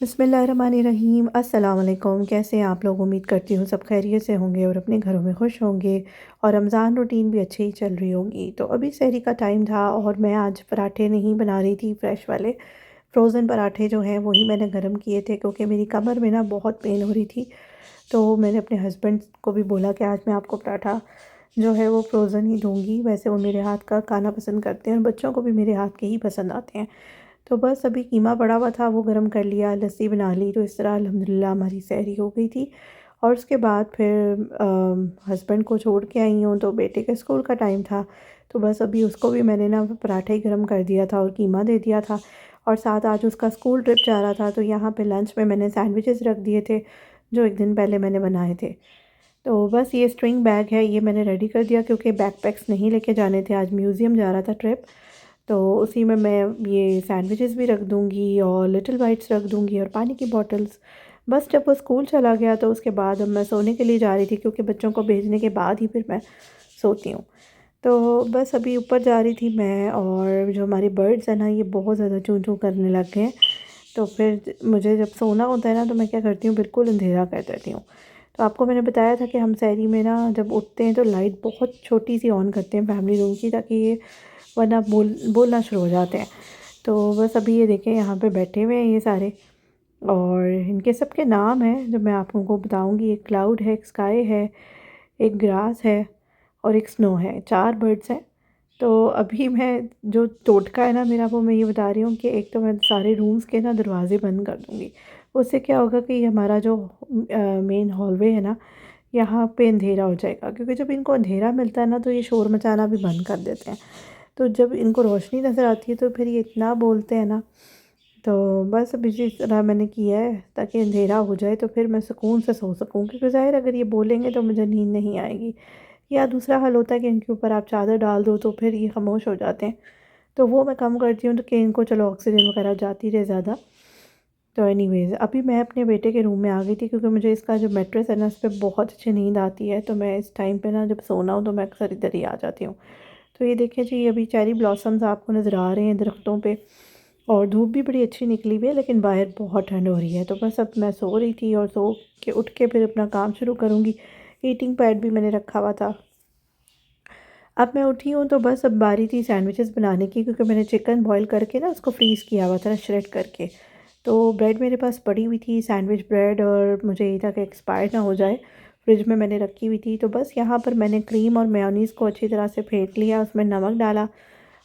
बिस्मिल्लाहिर्रहमानिर्रहीम। अस्सलाम वालेकुम। कैसे हैं आप लोग? उम्मीद करती हूँ सब खैरियत से होंगे और अपने घरों में खुश होंगे और रमज़ान रूटीन भी अच्छी ही चल रही होगी। तो अभी सहरी का टाइम था और मैं आज पराठे नहीं बना रही थी फ्रेश वाले, फ्रोज़न पराठे जो हैं वही मैंने गरम किए थे क्योंकि मेरी कमर में ना बहुत पेन हो रही थी। तो मैंने अपने हस्बैंड को भी बोला कि आज मैं आपको पराठा जो है वो फ्रोज़न ही दूँगी। वैसे वो मेरे हाथ का खाना पसंद करते हैं और बच्चों को भी मेरे हाथ के ही पसंद आते हैं। तो बस अभी कीमा पड़ा हुआ था, वो गरम कर लिया, लस्सी बना ली, तो इस तरह अल्हम्दुलिल्लाह हमारी सहरी हो गई थी। और उसके बाद फिर हस्बैंड को छोड़ के आई हूँ, तो बेटे के स्कूल का टाइम था, तो बस अभी उसको भी मैंने ना पराठा ही गरम कर दिया था और कीमा दे दिया था। और साथ आज उसका स्कूल ट्रिप जा रहा था, तो यहाँ पे लंच में मैंने सैंडविचेस रख दिए थे, जो एक दिन पहले मैंने बनाए थे। तो बस ये स्ट्रिंग बैग है, ये मैंने रेडी कर दिया क्योंकि बैकपैक्स नहीं लेके जाने थे, आज म्यूज़ियम जा रहा था ट्रिप। तो उसी में मैं ये सैंडविचेस भी रख दूँगी और लिटिल बाइट्स रख दूँगी और पानी की बॉटल्स। बस जब वो स्कूल चला गया तो उसके बाद अब मैं सोने के लिए जा रही थी क्योंकि बच्चों को भेजने के बाद ही फिर मैं सोती हूँ। तो बस अभी ऊपर जा रही थी मैं, और जो हमारे बर्ड्स हैं ना ये बहुत ज़्यादा चूँ-चूँ करने लग गए हैं। तो फिर मुझे जब सोना होता है ना तो मैं क्या करती हूँ, बिल्कुल अंधेरा कर देती हूँ। तो आपको मैंने बताया था कि हम सहरी में ना जब उठते हैं तो लाइट बहुत छोटी-सी ऑन करते हैं फैमिली रूम की, ताकि ये वरना बोलना शुरू हो जाते हैं। तो बस अभी ये देखें यहाँ पे बैठे हुए हैं ये सारे, और इनके सब के नाम हैं जो मैं आप लोगों को बताऊँगी। एक क्लाउड है, एक स्काई है, एक ग्रास है और एक स्नो है। 4 बर्ड्स हैं। तो अभी मैं जो टोटका है ना मेरा, वो मैं ये बता रही हूँ कि एक तो मैं सारे रूम्स के ना दरवाज़े बंद कर दूँगी। उससे क्या होगा कि ये हमारा जो मेन हॉलवे है ना, यहाँ पे अंधेरा हो जाएगा, क्योंकि जब इनको अंधेरा मिलता है ना तो ये शोर मचाना भी बंद कर देते हैं। तो जब इनको रोशनी नज़र आती है तो फिर ये इतना बोलते हैं ना। तो बस अब इसी तरह मैंने किया है ताकि अंधेरा हो जाए तो फिर मैं सुकून से सो सकूँ, क्योंकि ज़ाहिर अगर ये बोलेंगे तो मुझे नींद नहीं आएगी। या दूसरा हल होता है कि इनके ऊपर आप चादर डाल दो तो फिर ये खामोश हो जाते हैं। तो वो मैं कम करती हूँ तो कि इनको चलो ऑक्सीजन वगैरह जाती रहे ज़्यादा। तो एनीवेज़ अभी मैं अपने बेटे के रूम में आ गई थी क्योंकि मुझे इसका जो मैट्रेस है ना उस पे बहुत अच्छी नींद आती है। तो मैं इस टाइम पे ना जब सोना हो तो मैं अक्सर इधर ही आ जाती हूँ। तो ये देखिए जी, अभी चेरी ब्लॉसम्स आपको नज़र आ रहे हैं दरख्तों पे, और धूप भी बड़ी अच्छी निकली हुई है, लेकिन बाहर बहुत ठंड हो रही है। तो बस अब मैं सो रही थी और सो के उठ के फिर अपना काम शुरू करूँगी। हीटिंग पैड भी मैंने रखा हुआ था। अब मैं उठी हूँ तो बस अब बारी थी सैंडविचेस बनाने की, क्योंकि मैंने चिकन बॉईल करके ना उसको फ्रीज़ किया हुआ था ना, श्रेड करके। तो ब्रेड मेरे पास पड़ी हुई थी, सैंडविच ब्रेड, और मुझे ये था कि एक्सपायर ना हो जाए, फ्रिज में मैंने रखी हुई थी। तो बस यहाँ पर मैंने क्रीम और मेयोनीज़ को अच्छी तरह से फेंट लिया, उसमें नमक डाला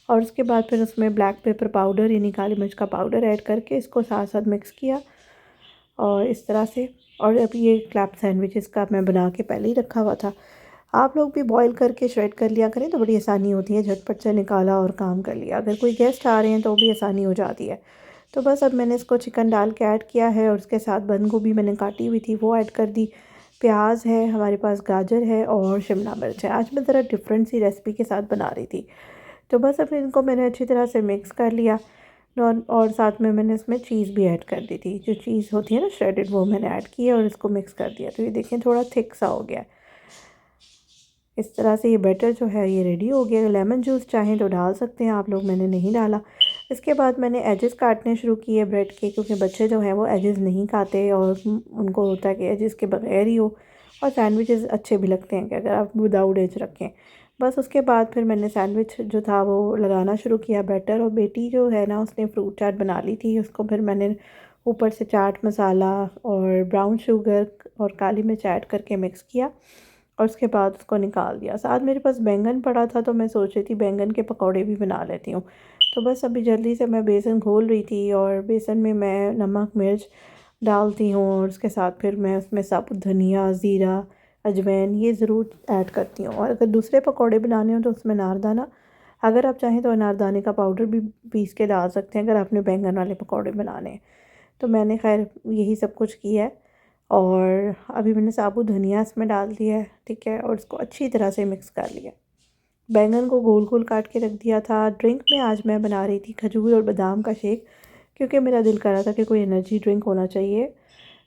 और उसके बाद फिर उसमें ब्लैक पेपर पाउडर यानी काली मिर्च का पाउडर ऐड करके इसको साथ साथ मिक्स किया, और इस तरह से। और अब ये क्लैप सैंडविचेस का मैं बना के पहले ही रखा हुआ था। आप लोग भी बॉईल करके श्रेड कर लिया करें तो बड़ी आसानी होती है, झटपट से निकाला और काम कर लिया। अगर कोई गेस्ट आ रहे हैं तो भी आसानी हो जाती है। तो बस अब मैंने इसको चिकन डाल के ऐड किया है, और उसके साथ बंद गोभी मैंने काटी हुई थी वो ऐड कर दी। प्याज है हमारे पास, गाजर है और शिमला मिर्च है। आज मैं ज़रा डिफरेंट सी रेसिपी के साथ बना रही थी। तो बस अब इनको मैंने अच्छी तरह से मिक्स कर लिया, और साथ में मैंने इसमें चीज़ भी ऐड कर दी थी, जो चीज़ होती है ना श्रेडेड, वो मैंने ऐड की और इसको मिक्स कर दिया। तो ये देखें थोड़ा थिक सा हो गया है। इस तरह से ये बैटर जो है ये रेडी हो गया। लेमन जूस चाहें तो डाल सकते हैं आप लोग, मैंने नहीं डाला। इसके बाद मैंने एजेस काटने शुरू किए ब्रेड के, क्योंकि बच्चे जो हैं वो एजेस नहीं खाते और उनको होता है कि एजेस के बगैर ही हो। और सैंडविचेस अच्छे भी लगते हैं कि अगर आप विदाउट एज रखें। बस उसके बाद फिर मैंने सैंडविच जो था वो लगाना शुरू किया बैटर, और बेटी जो है ना उसने फ्रूट चाट बना ली थी, उसको फिर मैंने ऊपर से चाट मसाला और ब्राउन शुगर और काली मिर्च ऐड करके मिक्स किया, और उसके बाद उसको निकाल दिया। साथ मेरे पास बैंगन पड़ा था तो मैं सोच रही थी बैंगन के पकौड़े भी बना लेती हूँ। तो बस अभी जल्दी से मैं बेसन घोल रही थी, और बेसन में मैं नमक मिर्च डालती हूँ, और उसके साथ फिर मैं उसमें साबुत धनिया, ज़ीरा, अजवाइन ये ज़रूर ऐड करती हूँ। और अगर दूसरे पकौड़े बनाने हो तो उसमें अनारदाना, अगर आप चाहें तो अनारदाने का पाउडर भी पीस के डाल सकते हैं अगर आपने बैंगन वाले पकौड़े बनाने हैं। तो मैंने खैर यही सब कुछ किया है, और अभी मैंने साबुत धनिया इसमें डाल दिया है, ठीक है, और इसको अच्छी तरह से मिक्स कर लिया। बैंगन को गोल गोल काट के रख दिया था। ड्रिंक में आज मैं बना रही थी खजूर और बादाम का शेक, क्योंकि मेरा दिल कर रहा था कि कोई एनर्जी ड्रिंक होना चाहिए।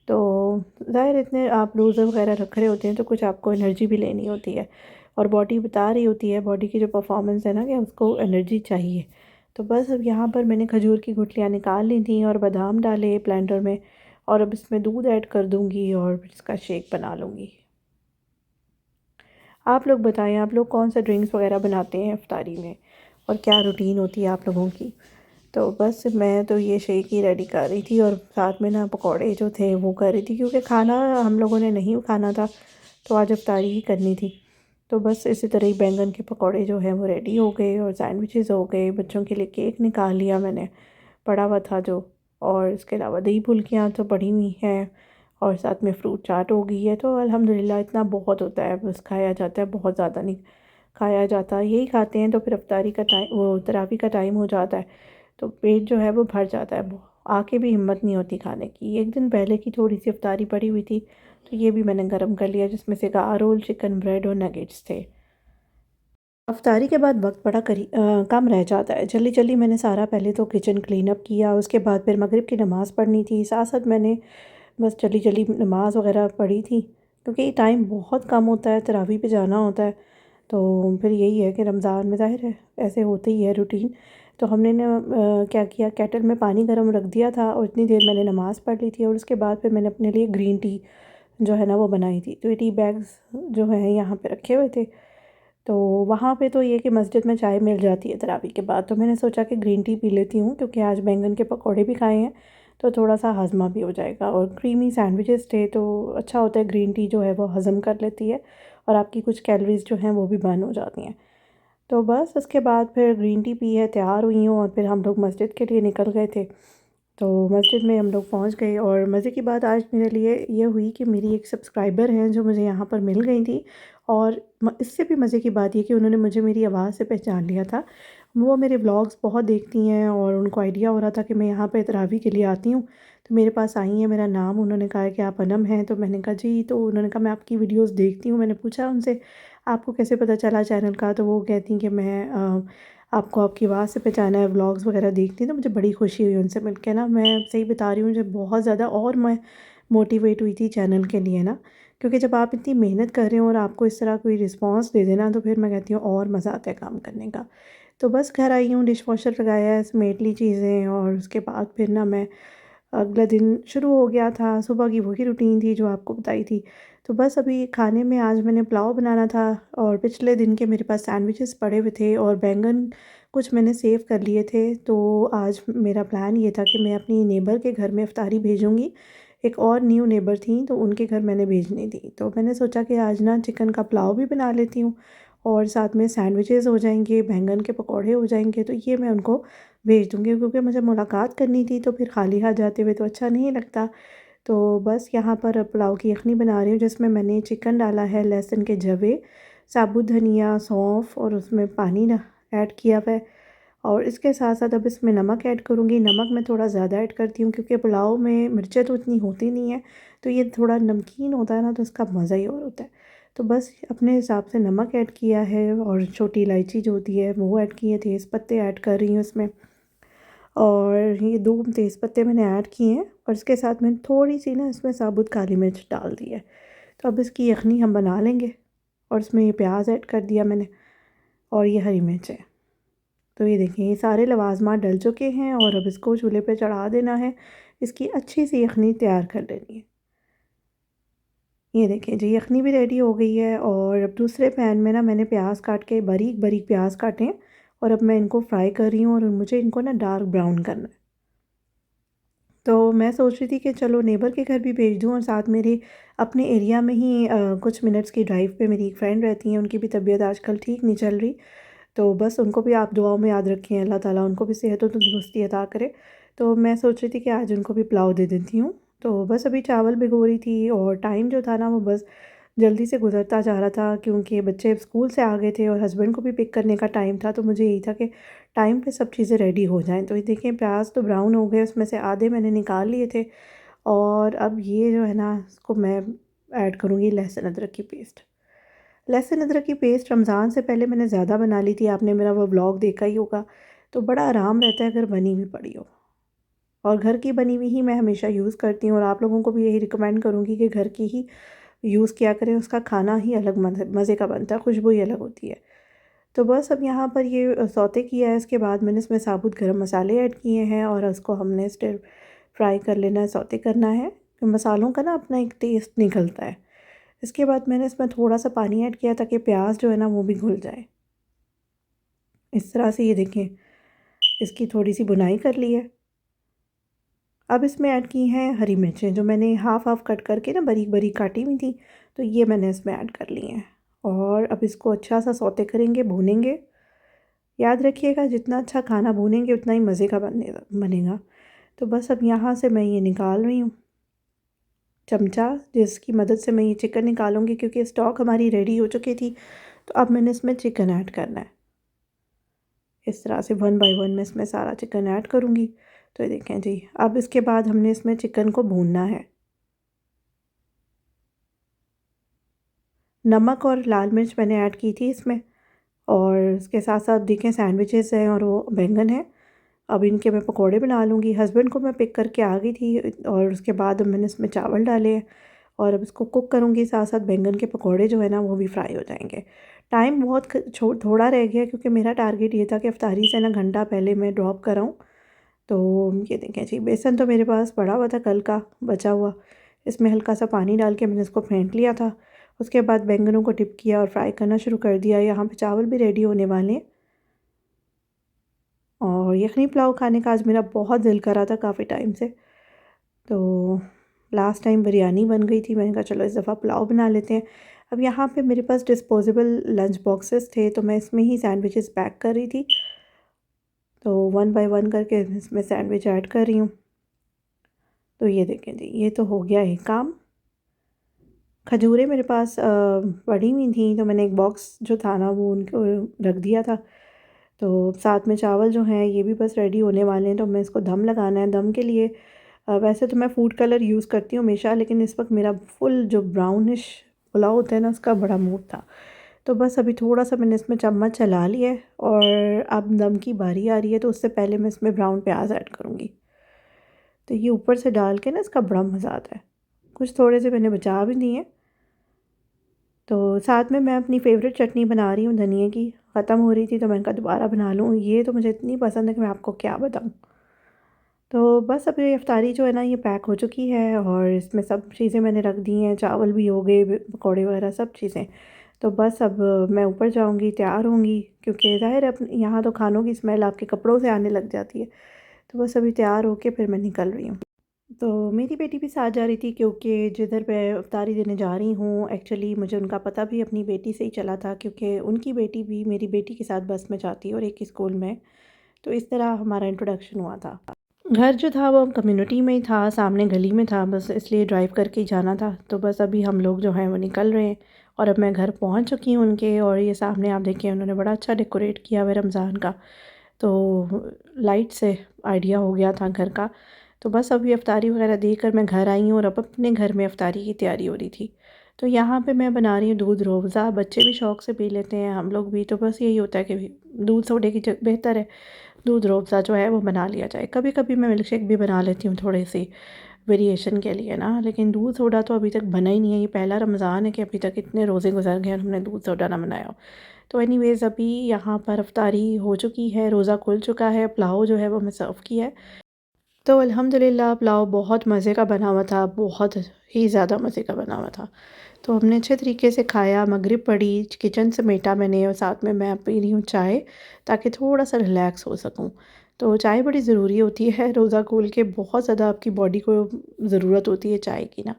तो ज़ाहिर इतने आप रोज़े वगैरह रख रहे होते हैं तो कुछ आपको एनर्जी भी लेनी होती है, और बॉडी बता रही होती है, बॉडी की जो परफॉर्मेंस है ना, कि उसको एनर्जी चाहिए। तो बस अब यहाँ पर मैंने खजूर की गुठलियाँ निकाल ली थी और बादाम डाले ब्लेंडर में, और अब इसमें दूध ऐड कर दूँगी और फिर इसका शेक बना लूँगी। आप लोग बताएं, आप लोग कौन सा ड्रिंक्स वगैरह बनाते हैं इफ्तारी में और क्या रूटीन होती है आप लोगों की। तो बस मैं तो ये शेक ही रेडी कर रही थी और साथ में ना पकौड़े जो थे वो कर रही थी, क्योंकि खाना हम लोगों ने नहीं खाना था तो आज इफ्तारी ही करनी थी। तो बस इसी तरह ही बैंगन के पकौड़े जो हैं वो रेडी हो गए और सैंडविचेस हो गए। बच्चों के लिए केक निकाल लिया मैंने, पड़ा हुआ था जो। और इसके अलावा दही फुल्कियाँ तो पड़ी हुई हैं और साथ में फ्रूट चाट हो गई है। तो अल्हम्दुलिल्लाह इतना बहुत होता है, बस खाया जाता है, बहुत ज़्यादा नहीं खाया जाता। यही खाते हैं तो फिर इफ्तारी का टाइम, वो तरावी का टाइम हो जाता है तो पेट जो है वो भर जाता है। आके भी हिम्मत नहीं होती खाने की। एक दिन पहले की थोड़ी सी इफ्तारी पड़ी हुई थी तो ये भी मैंने गर्म कर लिया, जिसमें से गार रोल, चिकन ब्रेड और नगेट्स थे। अफ्तारी के बाद वक्त बड़ा कम रह जाता है। जल्दी जल्दी मैंने सारा पहले तो किचन क्लीन अप किया, उसके बाद फिर मगरिब की नमाज़ पढ़नी थी, साथ साथ मैंने बस जल्दी जल्दी नमाज़ वगैरह पढ़ी थी, क्योंकि टाइम बहुत कम होता है, तरावी पे जाना होता है। तो फिर यही है कि रमज़ान में ज़ाहिर है ऐसे होते ही है रूटीन। तो हमने ना क्या किया, केटल में पानी गर्म रख दिया था और इतनी देर मैंने नमाज़ पढ़ ली थी और उसके बाद फिर मैंने अपने लिए ग्रीन टी जो है ना वो बनाई थी। तो ये टी बैग्स जो हैं यहाँ पे रखे हुए थे। तो वहाँ पे तो ये कि मस्जिद में चाय मिल जाती है तरावी के बाद, तो मैंने सोचा कि ग्रीन टी पी लेती हूँ, क्योंकि आज बैंगन के पकौड़े भी खाए हैं तो थोड़ा सा हाजमा भी हो जाएगा। और क्रीमी सैंडविचेस थे तो अच्छा होता है, ग्रीन टी जो है वो हज़म कर लेती है और आपकी कुछ कैलोरीज़ जो हैं वो भी बर्न हो जाती हैं। तो बस उसके बाद फिर ग्रीन टी पी है, तैयार हुई हूँ और फिर हम लोग मस्जिद के लिए निकल गए थे। तो मस्जिद में हम लोग पहुंच गए और मज़े की बात आज मेरे लिए ये हुई कि मेरी एक सब्सक्राइबर हैं जो मुझे यहाँ पर मिल गई थी। और इससे भी मज़े की बात ये कि उन्होंने मुझे मेरी आवाज़ से पहचान लिया था। वो मेरे व्लॉग्स बहुत देखती हैं और उनको आइडिया हो रहा था कि मैं यहाँ पे तरावी के लिए आती हूँ। तो मेरे पास आई हैं, मेरा नाम उन्होंने कहा है कि आप अनम हैं। तो मैंने कहा जी। तो उन्होंने कहा मैं आपकी वीडियोज़ देखती हूँ। मैंने पूछा उनसे आपको कैसे पता चला चैनल का। तो वो कहती हैं कि मैं आपको आपकी आवाज़ से पहचाना है, व्लॉग्स वगैरह देखती हैं। तो मुझे बड़ी खुशी हुई उनसे मिल के ना। मैं सही बता रही हूँ, मुझे बहुत ज़्यादा और मैं मोटिवेट हुई थी चैनल के लिए ना, क्योंकि जब आप इतनी मेहनत कर रहे हो और आपको इस तरह कोई रिस्पांस दे देना तो फिर मैं कहती हूँ और मज़ा आता है काम करने का। तो बस घर आई हूँ, डिश वॉशर लगाया है, समेट ली चीज़ें और उसके बाद फिर ना मैं अगला दिन शुरू हो गया था। सुबह की वही रूटीन थी जो आपको बताई थी। तो बस अभी खाने में आज मैंने पुलाव बनाना था और पिछले दिन के मेरे पास सैंडविचेस पड़े हुए थे और बैंगन कुछ मैंने सेव कर लिए थे। तो आज मेरा प्लान ये था कि मैं अपनी नेबर के घर में इफ्तारी भेजूँगी। एक और न्यू नेबर थी तो उनके घर मैंने भेजनी थी। तो मैंने सोचा कि आज ना चिकन का पुलाव भी बना लेती हूँ और साथ में सैंडविचेस हो जाएंगे, बैंगन के पकौड़े हो जाएंगे। तो ये मैं उनको भेज दूँगी, क्योंकि मुझे मुलाकात करनी थी तो फिर खाली हाथ जाते हुए तो अच्छा नहीं लगता। तो बस यहाँ पर पुलाव की यखनी बना रही हूँ, जिसमें मैंने चिकन डाला है, लहसुन के जवे, साबुत धनिया, सौंफ और उसमें पानी ना ऐड किया हुआ है। और इसके साथ साथ अब इसमें नमक ऐड करूँगी। नमक मैं थोड़ा ज़्यादा ऐड करती हूँ क्योंकि पुलाव में मिर्चें तो इतनी होती नहीं है, तो ये थोड़ा नमकीन होता है ना तो इसका मज़ा ही और होता है। तो बस अपने हिसाब से नमक ऐड किया है और छोटी इलायची जो होती है वो ऐड की है, तेज़ पत्ते ऐड कर रही हूँ इसमें। और ये 2 तेज़ पत्ते मैंने ऐड किए हैं और इसके साथ मैंने थोड़ी-सी ना इसमें साबुत काली मिर्च डाल दी है। तो अब इसकी यखनी हम बना लेंगे और इसमें ये प्याज़ ऐड कर दिया मैंने और ये हरी मिर्च है। तो ये देखिए ये सारे लवाज़मात डल चुके हैं और अब इसको चूल्हे पे चढ़ा देना है। इसकी अच्छी सी यखनी तैयार कर लेनी है। ये देखिए जी यखनी भी रेडी हो गई है और अब दूसरे पैन में ना मैंने प्याज काट के बारीक-बारीक प्याज काटे हैं और अब मैं इनको फ्राई कर रही हूँ और मुझे इनको ना डार्क ब्राउन करना है। तो मैं सोच रही थी कि चलो नेबर के घर भी भेज दूँ और साथ मेरे अपने एरिया में ही कुछ मिनट्स की ड्राइव पे मेरी एक फ्रेंड रहती हैं, उनकी भी तबीयत आजकल ठीक नहीं चल रही। तो बस उनको भी आप दुआओं में याद रखें, अल्लाह ताला उनको भी सेहत और तंदुरुस्ती अता करे। तो मैं सोच रही थी कि आज उनको भी पुलाव दे देती हूँ। तो बस अभी चावल भिगो रही थी और टाइम जो था ना वो बस जल्दी से गुज़रता जा रहा था, क्योंकि बच्चे स्कूल से आ गए थे और हस्बैंड को भी पिक करने का टाइम था। तो मुझे यही था कि टाइम पे सब चीज़ें रेडी हो जाएँ। तो ये देखिए प्याज तो ब्राउन हो गए, उसमें से आधे मैंने निकाल लिए थे और अब ये जो है ना इसको मैं ऐड करूँगी लहसुन अदरक की पेस्ट। लहसुन अदरक की पेस्ट रमज़ान से पहले मैंने ज़्यादा बना ली थी, आपने मेरा वो व्लॉग देखा ही होगा। तो बड़ा आराम रहता है अगर बनी हुई पड़ी हो, और घर की बनी हुई ही मैं हमेशा यूज़ करती हूँ और आप लोगों को भी यही रिकमेंड करूँगी कि घर की ही यूज़ किया करें। उसका खाना ही अलग मज़े का बनता है, खुशबू ही अलग होती है। तो बस अब यहाँ पर ये सौते किया है, इसके बाद मैंने इसमें साबुत गरम मसाले ऐड किए हैं और उसको हमने स्टिर फ्राई कर लेना है, सौते करना है। मसालों का ना अपना एक टेस्ट निकलता है। इसके बाद मैंने इसमें थोड़ा-सा पानी ऐड किया ताकि प्याज जो है ना वो भी घुल जाए। इस तरह से ये देखें, इसकी थोड़ी-सी भुनाई कर ली है। अब इसमें ऐड की हैं हरी मिर्चें, जो मैंने हाफ़-हाफ़ कट करके ना बारीक-बारीक काटी हुई थी, तो ये मैंने इसमें ऐड कर ली हैं। और अब इसको अच्छा-सा सौते करेंगे, भूनेंगे। याद रखिएगा जितना अच्छा खाना भूनेंगे उतना ही मज़े का बनेगा। तो बस अब यहाँ से मैं ये निकाल रही हूँ चमचा, जिसकी मदद से मैं ये चिकन निकालूंगी, क्योंकि स्टॉक हमारी रेडी हो चुकी थी। तो अब मैंने इसमें चिकन ऐड करना है। इस तरह से वन बाय वन मैं इसमें सारा चिकन ऐड करूँगी। तो ये देखें जी, अब इसके बाद हमने इसमें चिकन को भूनना है। नमक और लाल मिर्च मैंने ऐड की थी इसमें, और इसके साथ साथ देखें सैंडविचेस हैं और वो बैंगन है। अब इनके मैं पकोड़े बना लूँगी। हस्बैंड को मैं पिक करके आ गई थी, और उसके बाद मैंने इसमें चावल डाले हैं और अब इसको कुक करूँगी। साथ साथ बैंगन के पकोड़े जो है ना वो भी फ्राई हो जाएंगे। टाइम बहुत थोड़ा रह गया, क्योंकि मेरा टारगेट ये था कि इफ्तारी से ना घंटा पहले मैं ड्रॉप कराऊँ। तो ये देखें जी, बेसन तो मेरे पास पड़ा हुआ था कल का बचा हुआ। इसमें हल्का सा पानी डाल के मैंने इसको फेंट लिया था। उसके बाद बैंगनों को डिप किया और फ्राई करना शुरू कर दिया। यहाँ पे चावल भी रेडी होने वाले हैं। और यखनी पुलाव खाने का आज मेरा बहुत दिल कर रहा था काफ़ी टाइम से। तो लास्ट टाइम बिरयानी बन गई थी, मैंने कहा चलो इस दफ़ा पुलाव बना लेते हैं। अब यहाँ पे मेरे पास डिस्पोजेबल लंच बॉक्सेस थे, तो मैं इसमें ही सैंडविचेस पैक कर रही थी। तो वन बाय वन करके इसमें सैंडविच ऐड कर रही हूँ। तो ये देखें जी, ये तो हो गया एक काम। खजूरें मेरे पास पड़ी हुई थी, तो मैंने एक बॉक्स जो था ना वो उनको रख दिया था। तो साथ में चावल जो हैं ये भी बस रेडी होने वाले हैं। तो मैं इसको दम लगाना है। दम के लिए वैसे तो मैं फूड कलर यूज़ करती हूँ हमेशा, लेकिन इस वक्त मेरा फुल जो ब्राउनिश पुलाव होता है ना उसका बड़ा मूड था। तो बस अभी थोड़ा सा मैंने इसमें चम्मच चला लिया है, और अब दम की बारी आ रही है। तो उससे पहले मैं इसमें ब्राउन प्याज ऐड करूँगी। तो ये ऊपर से डाल के ना इसका बड़ा मज़ा आता है। कुछ थोड़े से मैंने बचा भी दिए। तो साथ में मैं अपनी फ़ेवरेट चटनी बना रही हूँ धनिए की, ख़त्म हो रही थी तो मैंने कहा दोबारा बना लूँ। ये तो मुझे इतनी पसंद है कि मैं आपको क्या बताऊँ। तो बस अब ये इफ्तारी जो है ना ये पैक हो चुकी है, और इसमें सब चीज़ें मैंने रख दी हैं। चावल भी हो गए, पकौड़े वगैरह सब चीज़ें। तो बस अब मैं ऊपर जाऊँगी, तैयार होंगी, क्योंकि ज़ाहिर है यहाँ तो खानों की स्मेल आपके कपड़ों से आने लग जाती है। तो बस अभी तैयार होके फिर मैं निकल रही हूँ। तो मेरी बेटी भी साथ जा रही थी, क्योंकि जिधर मैं इफ्तारी देने जा रही हूँ एक्चुअली मुझे उनका पता भी अपनी बेटी से ही चला था, क्योंकि उनकी बेटी भी मेरी बेटी के साथ बस में जाती है और एक ही स्कूल में। तो इस तरह हमारा इंट्रोडक्शन हुआ था। घर जो था वो कम्युनिटी में ही था, सामने गली में था, बस इसलिए ड्राइव करके ही जाना था। तो बस अभी हम लोग जो हैं वो निकल रहे हैं, और अब मैं घर पहुँच चुकी हूँ उनके। और ये सामने आप देखिए उन्होंने बड़ा अच्छा डेकोरेट किया हुआ है रमज़ान का। तो लाइट से आइडिया हो गया था घर का। तो बस अभी इफ्तारी वगैरह देकर मैं घर आई हूँ, और अब अपने घर में इफ्तारी की तैयारी हो रही थी। तो यहाँ पे मैं बना रही हूँ दूध रोज़ा। बच्चे भी शौक़ से पी लेते हैं, हम लोग भी। तो बस यही होता है कि दूध सोडे की जगह बेहतर है दूध रोज़ा जो है वो बना लिया जाए। कभी कभी मैं मिल्क शेक भी बना लेती हूँ थोड़ी सी वेरिएशन के लिए ना, लेकिन दूध सोडा तो अभी तक बना ही नहीं है। ये पहला रमज़ान है कि अभी तक इतने रोज़े गुजर गए और हमने दूध सोडा ना बनाया हो। तो एनीवेज़ अभी यहाँ पर इफ्तारी हो चुकी है, रोज़ा खुल चुका है। पुलाव जो है वो मैं सर्व किया है। तो अल्हम्दुलिल्लाह पुलाव बहुत मज़े का बना हुआ था, बहुत ही ज़्यादा मज़े का बना हुआ था। तो हमने अच्छे तरीके से खाया। मगरिब पड़ी, किचन समेटा मैंने, और साथ में मैं पी रही हूँ चाय, ताकि थोड़ा सा रिलैक्स हो सकूँ। तो चाय बड़ी ज़रूरी होती है रोज़ा खोल के, बहुत ज़्यादा आपकी बॉडी को ज़रूरत होती है चाय की ना।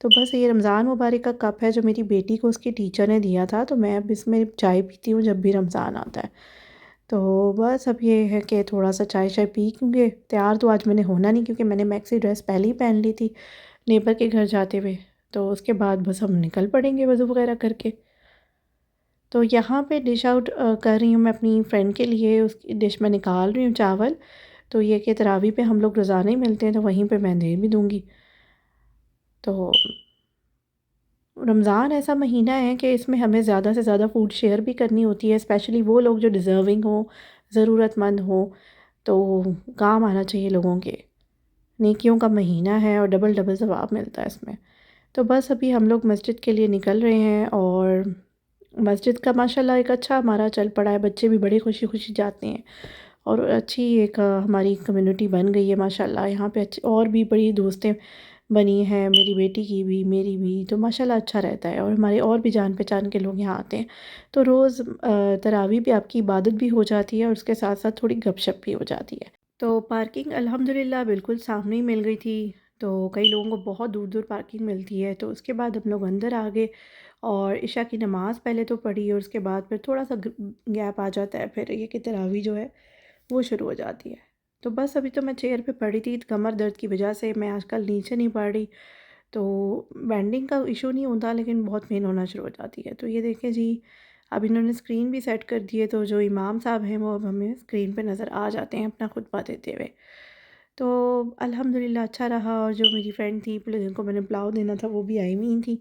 तो बस ये रमज़ान मुबारक का कप है जो मेरी बेटी को उसकी टीचर ने दिया था, तो मैं अब इसमें चाय पीती हूँ जब भी रमज़ान आता है। तो बस अब ये है कि थोड़ा सा चाय शाय पी, क्योंकि तैयार तो आज मैंने होना नहीं, क्योंकि मैंने मैक्सी ड्रेस पहले ही पहन ली थी नेबर के घर जाते हुए। तो उसके बाद बस हम निकल पड़ेंगे वज़ू वगैरह करके। तो यहाँ पे डिश आउट कर रही हूँ मैं अपनी फ्रेंड के लिए, उसकी डिश मैं निकाल रही हूँ चावल। तो ये कि तरावी पे हम लोग रोज़ाना ही मिलते हैं, तो वहीं पे मैं दे भी दूँगी। तो रमज़ान ऐसा महीना है कि इसमें हमें ज़्यादा से ज़्यादा फ़ूड शेयर भी करनी होती है, स्पेशली वो लोग जो डिज़र्विंग हो, ज़रूरतमंद हो। तो काम आना चाहिए लोगों के। नेकियों का महीना है और डबल डबल सवाब मिलता है इसमें। तो बस अभी हम लोग मस्जिद के लिए निकल रहे हैं, और मस्जिद का माशाल्लाह एक अच्छा हमारा चल पड़ा है। बच्चे भी बड़ी खुशी खुशी जाते हैं, और अच्छी एक हमारी कम्युनिटी बन गई है माशाल्लाह। यहाँ पे अच्छी और भी बड़ी दोस्तें बनी है, मेरी बेटी की भी, मेरी भी, तो माशाल्लाह अच्छा रहता है। और हमारे और भी जान पहचान के लोग यहाँ आते हैं, तो रोज़ तरावी भी आपकी इबादत भी हो जाती है और उसके साथ-साथ थोड़ी गपशप भी हो जाती है। तो पार्किंग अल्हम्दुलिल्लाह बिल्कुल सामने ही मिल गई थी। तो कई लोगों को बहुत दूर-दूर पार्किंग मिलती है, तो उसके बाद हम लोग अंदर आ गए और इशा की नमाज़ पहले तो पढ़ी और उसके बाद फिर थोड़ा-सा गैप आ जाता है, फिर ये कि तरावी जो है वो शुरू हो जाती है। तो बस अभी तो मैं चेयर पे पड़ी थी, कमर दर्द की वजह से मैं आजकल नीचे नहीं पड़ रही, तो बेंडिंग का इशू नहीं होता लेकिन बहुत पेन होना शुरू हो जाती है। तो ये देखें जी, अब इन्होंने स्क्रीन भी सेट कर दी है, तो जो इमाम साहब हैं वो अब हमें स्क्रीन पे नज़र आ जाते हैं अपना खुतबा देते हुए। तो अल्हम्दुलिल्लाह अच्छा रहा। और जो मेरी फ्रेंड थी जिनको मैंने पुलाव देना था वो भी आई हुई थी।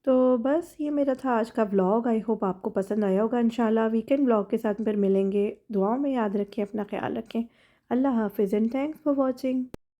तो बस ये मेरा था आज का व्लॉग। आई होप आपको पसंद आया होगा। इंशाल्लाह वीकेंड व्लॉग के साथ फिर मिलेंगे। दुआओं में याद रखें, अपना ख्याल रखें। अल्लाह हाफ़िज़ एंड थैंक्स फॉर वॉचिंग।